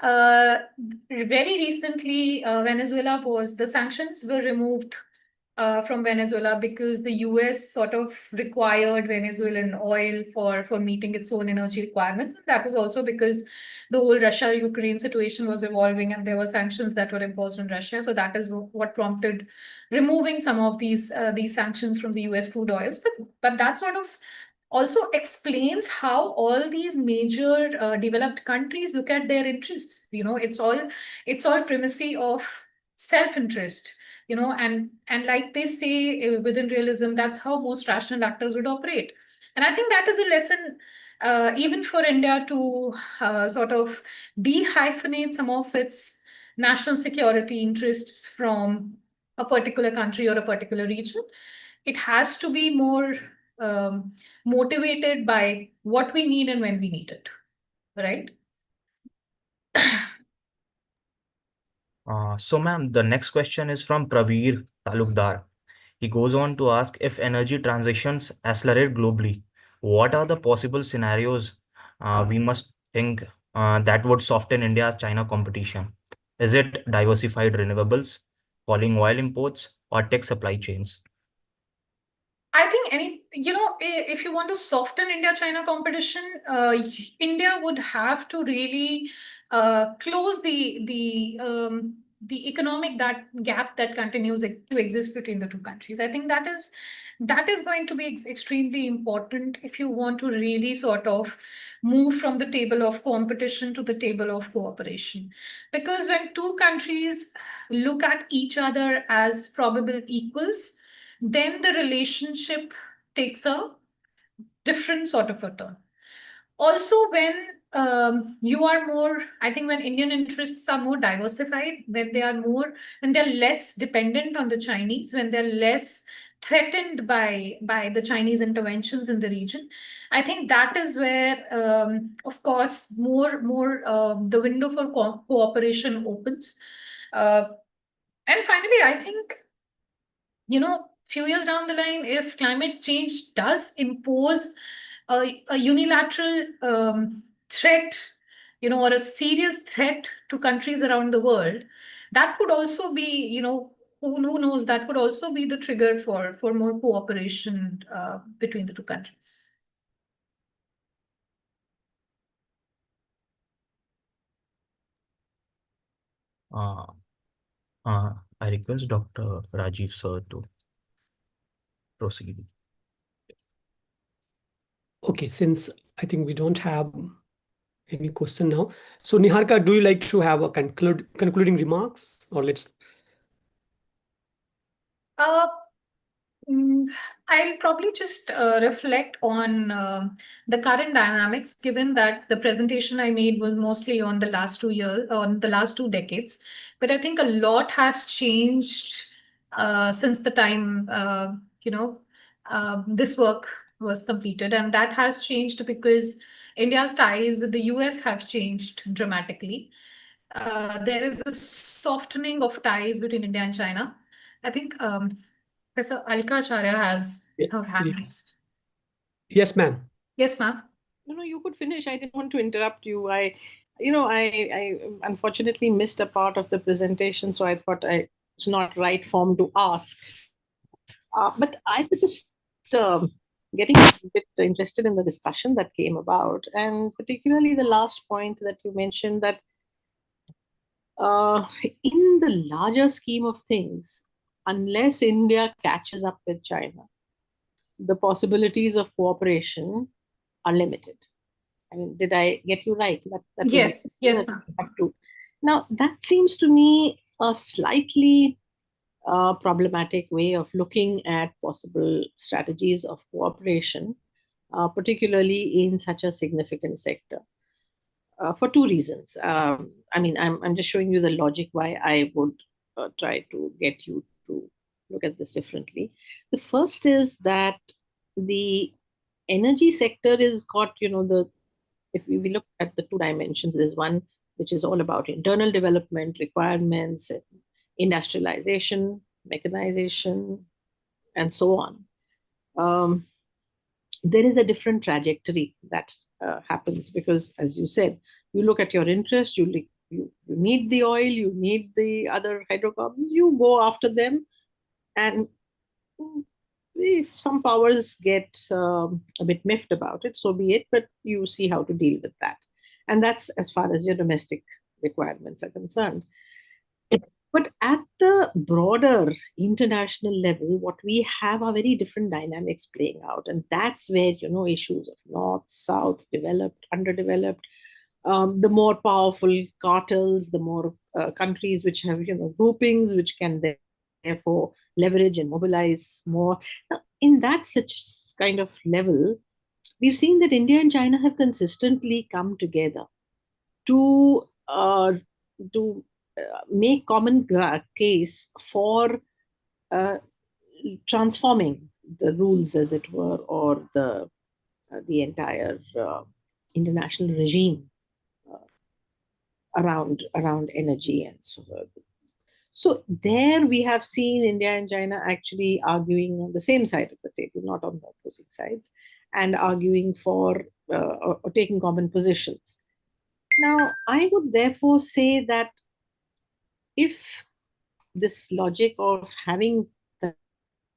C: very recently, the sanctions were removed from Venezuela because the US sort of required Venezuelan oil for meeting its own energy requirements. And that was also because the whole Russia-Ukraine situation was evolving and there were sanctions that were imposed on Russia. So that is what prompted removing some of these sanctions from the US crude oils. But that sort of also explains how all these major developed countries look at their interests. It's all primacy of self-interest, and like they say within realism, that's how most rational actors would operate. And I think that is a lesson even for India to sort of dehyphenate some of its national security interests from a particular country or a particular region. It has to be more motivated by what we need and when we need it, right?
A: So, ma'am, the next question is from Praveer Talukdar. He goes on to ask, if energy transitions accelerate globally, what are the possible scenarios we must think that would soften India's China competition? Is it diversified renewables, falling oil imports, or tech supply chains?
C: I think if you want to soften India-China competition, India would have to really close the economic gap that continues to exist between the two countries. I think that is going to be extremely important if you want to really sort of move from the table of competition to the table of cooperation. Because when two countries look at each other as probable equals, then the relationship takes a different sort of a turn. Also, when you are more, I think when Indian interests are more diversified, when they're less dependent on the Chinese, when they're less threatened by the Chinese interventions in the region, I think that is where, of course, more the window for cooperation opens. And finally, I think few years down the line, if climate change does impose a unilateral threat, or a serious threat to countries around the world, that could also be, who knows, that could also be the trigger for more cooperation between the two countries.
A: Uh, I request Dr. Rajiv sir to proceed.
B: Okay, since I think we don't have any question now. So Niharika, do you like to have a concluding remarks, or let's?
C: I'll probably just reflect on the current dynamics, given that the presentation I made was mostly on the last 2 years, on the last 2 decades. But I think a lot has changed since the time this work was completed, and that has changed because India's ties with the US have changed dramatically. There is a softening of ties between India and China. I think Professor Alka Acharya has
B: Yeah.
C: her hand raised.
B: Yes, ma'am.
C: Yes, ma'am.
D: No, you could finish. I didn't want to interrupt you. I unfortunately missed a part of the presentation, so I thought it's not right form to ask. But I was just getting a bit interested in the discussion that came about, and particularly the last point that you mentioned, that in the larger scheme of things, unless India catches up with China, the possibilities of cooperation are limited. I mean, did I get you right? That
C: Yes, yes, ma'am.
D: have to. Now, that seems to me a slightly problematic way of looking at possible strategies of cooperation, particularly in such a significant sector, for two reasons. I mean, I'm just showing you the logic why I would try to get you to look at this differently. The first is that the energy sector is got, if we look at the two dimensions, there's one which is all about internal development, requirements, industrialization, mechanization, and so on. There is a different trajectory that happens because, as you said, you look at your interest, you need the oil, you need the other hydrocarbons, you go after them, and if some powers get a bit miffed about it, so be it, but you see how to deal with that. And that's as far as your domestic requirements are concerned. But at the broader international level, what we have are very different dynamics playing out. And that's where, issues of North, South, developed, underdeveloped, the more powerful cartels, the more countries which have, groupings which can therefore leverage and mobilize more. Now, in that such kind of level, we've seen that India and China have consistently come together to make common case for transforming the rules, as it were, or the entire international regime around energy and so on. So there we have seen India and China actually arguing on the same side of the table, not on the opposing sides, and arguing for or taking common positions. Now, I would therefore say that if this logic of having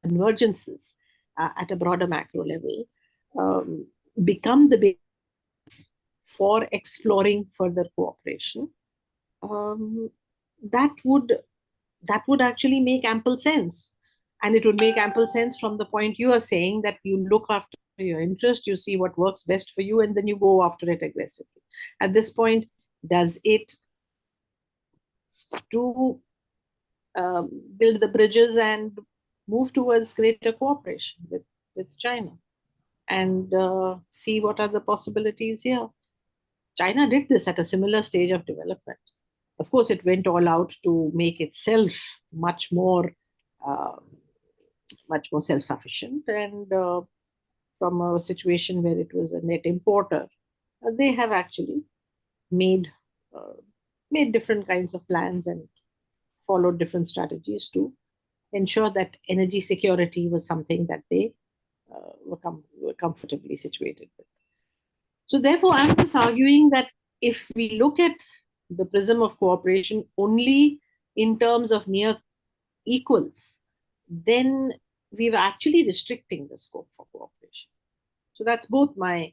D: convergences at a broader macro level become the basis for exploring further cooperation, that would actually make ample sense. And it would make ample sense from the point you are saying, that you look after your interest, you see what works best for you, and then you go after it aggressively. At this point, does it to build the bridges and move towards greater cooperation with China and see what are the possibilities here? China did this at a similar stage of development. Of course, it went all out to make itself much more self-sufficient, and from a situation where it was a net importer, they have actually made different kinds of plans and followed different strategies to ensure that energy security was something that they were comfortably situated with. So therefore, I'm just arguing that if we look at the prism of cooperation only in terms of near equals, then we're actually restricting the scope for cooperation. So that's both my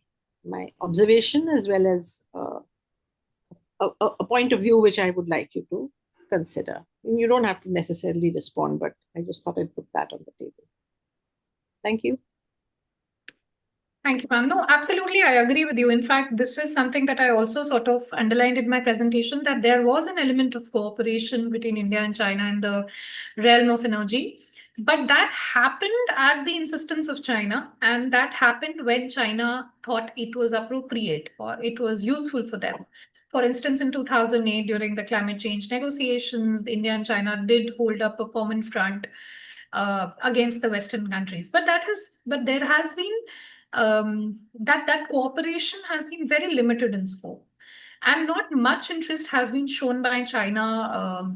D: observation as well as a point of view which I would like you to consider. And you don't have to necessarily respond, but I just thought I'd put that on the table. Thank you.
C: Thank you, ma'am. No, absolutely, I agree with you. In fact, this is something that I also sort of underlined in my presentation, that there was an element of cooperation between India and China in the realm of energy. But that happened at the insistence of China, and that happened when China thought it was appropriate or it was useful for them. For instance, in 2008, during the climate change negotiations, India and China did hold up a common front against the Western countries. But there has been that cooperation has been very limited in scope, and not much interest has been shown by China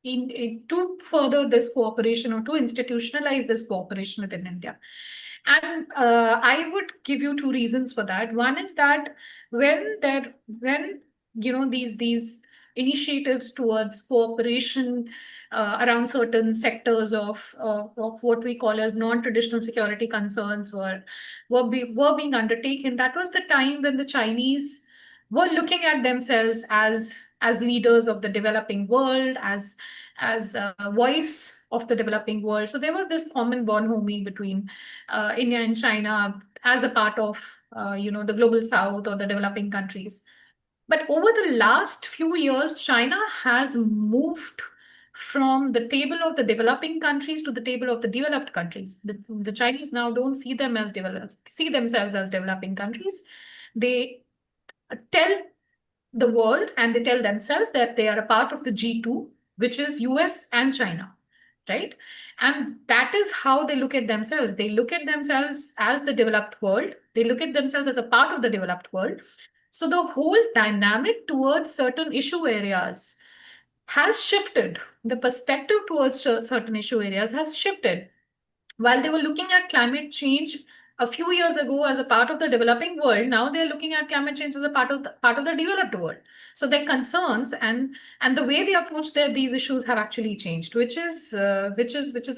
C: to further this cooperation or to institutionalize this cooperation within India. And I would give you two reasons for that. One is that when these initiatives towards cooperation around certain sectors of what we call as non-traditional security concerns were being undertaken, that was the time when the Chinese were looking at themselves as leaders of the developing world, as a voice of the developing world. So there was this common bonhomie between India and China as a part of the global south or the developing countries. But over the last few years, China has moved from the table of the developing countries to the table of the developed countries. The Chinese now don't see themselves as developing countries. They tell the world and they tell themselves that they are a part of the G2, which is US and China, right? And that is how they look at themselves. They look at themselves as the developed world. They look at themselves as a part of the developed world. So the whole dynamic towards certain issue areas has shifted. The perspective towards certain issue areas has shifted. While they were looking at climate change a few years ago as a part of the developing world, now they're looking at climate change as a part of the developed world. So their concerns and the way they approach these issues have actually changed, which is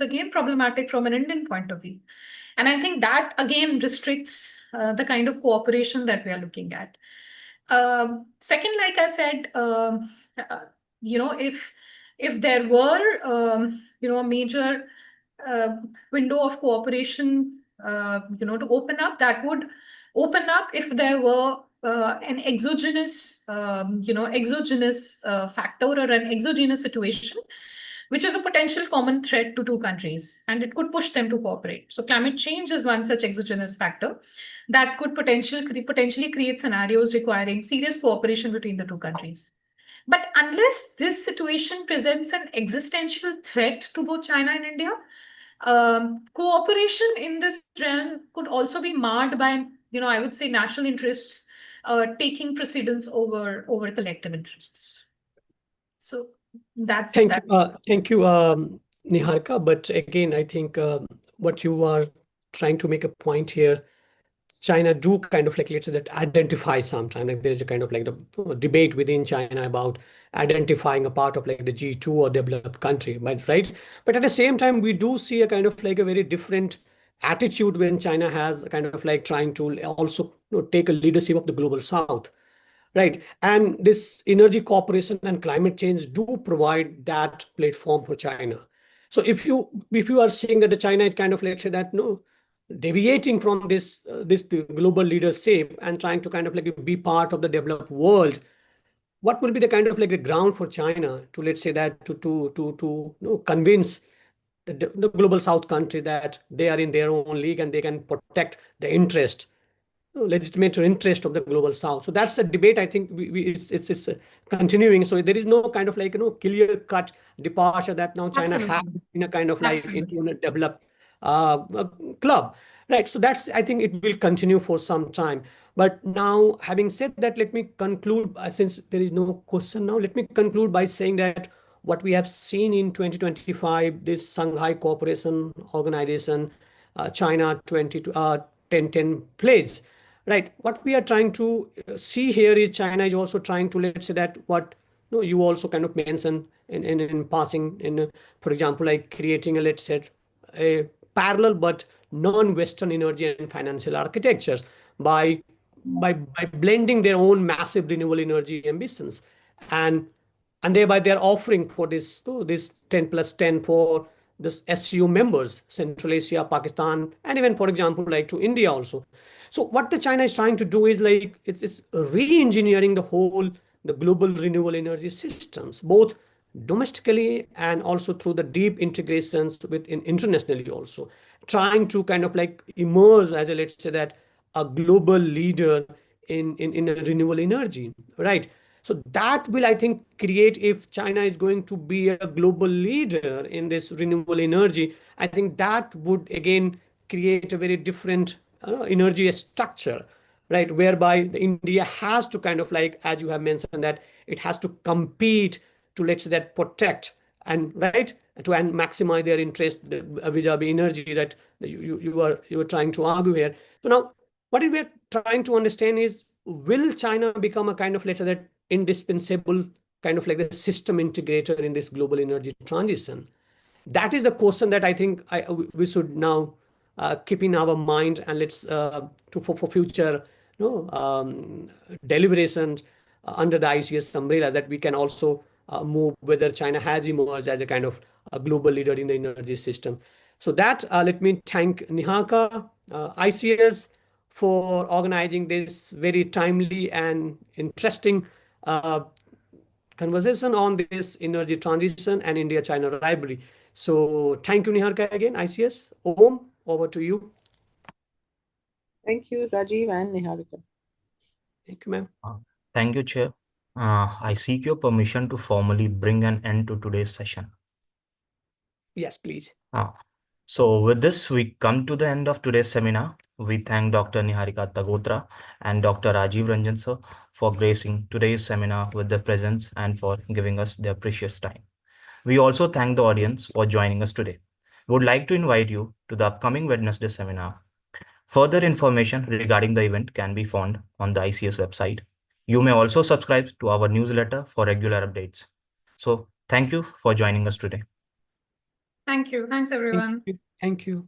C: again problematic from an Indian point of view. And I think that again restricts the kind of cooperation that we are looking at. Second, like I said, if there were a major window of cooperation to open up, that would open up if there were an exogenous factor or an exogenous situation which is a potential common threat to two countries, and it could push them to cooperate. So climate change is one such exogenous factor that could potentially create scenarios requiring serious cooperation between the two countries. But unless this situation presents an existential threat to both China and India, cooperation in this realm could also be marred by, I would say, national interests taking precedence over collective interests. So that's
B: Thank
C: that.
B: you, Niharika. But again, I think what you are trying to make a point here, China do kind of like, let's say, that identify sometimes, like there's a kind of like the debate within China about identifying a part of like the G2 or developed country, but right? But at the same time, we do see a kind of like a very different attitude when China has kind of like trying to also take a leadership of the global south. Right. And this energy cooperation and climate change do provide that platform for China. So if you are seeing that the China is kind of, let's say, that no deviating from this the global leadership and trying to kind of like be part of the developed world, what will be the kind of like the ground for China to, let's say, that to convince the global south country that they are in their own league and they can protect the interest, legitimate interest of the global south. So that's a debate. I think it's continuing. So there is no kind of like clear cut departure that now China has in a kind of like into a developed club, right? So that's, I think it will continue for some time. But now, having said that, let me conclude, since there is no question now, let me conclude by saying that what we have seen in 2025, this Shanghai Cooperation Organization, China 1010 pledge, right? What we are trying to see here is China is also trying to, let's say, that what you also kind of mentioned in passing, for example, like creating a, let's say, a parallel but non-Western energy and financial architectures by blending their own massive renewable energy ambitions, and thereby they are offering for this 10+10 for this SCO members, Central Asia, Pakistan, and even, for example, like to India also. So what the China is trying to do is like it's re-engineering the global renewable energy systems, both domestically and also through the deep integrations internationally, also trying to kind of like emerge as a, let's say, that a global leader in a renewable energy, right? So that will, I think, create, if China is going to be a global leader in this renewable energy, I think that would again create a very different energy structure, right? Whereby India has to kind of like, as you have mentioned, that it has to compete to, let's say, that protect and right to and maximize their interest vis-a-vis energy that you were trying to argue here. So now what we are trying to understand is, will China become a kind of, let's say, that indispensable kind of like the system integrator in this global energy transition? That is the question that I think we should now keep in our mind, and let's for future deliberations under the ICS umbrella, that we can also move whether China has emerged as a kind of a global leader in the energy system. So that let me thank Niharika, ICS, for organizing this very timely and interesting conversation on this energy transition and India-China rivalry. So thank you, Niharika, again, ICS. Om, over to you.
D: Thank you, Rajiv and Niharika.
B: Thank you, ma'am.
A: Thank you, Chair. I seek your permission to formally bring an end to today's session.
B: Yes, please.
A: So with this, we come to the end of today's seminar. We thank Dr. Niharika Tagotra and Dr. Rajiv Ranjan sir for gracing today's seminar with their presence and for giving us their precious time. We also thank the audience for joining us today. We would like to invite you to the upcoming Wednesday seminar. Further information regarding the event can be found on the ICS website. You may also subscribe to our newsletter for regular updates. So thank you for joining us today.
C: Thank you. Thanks, everyone.
B: Thank you.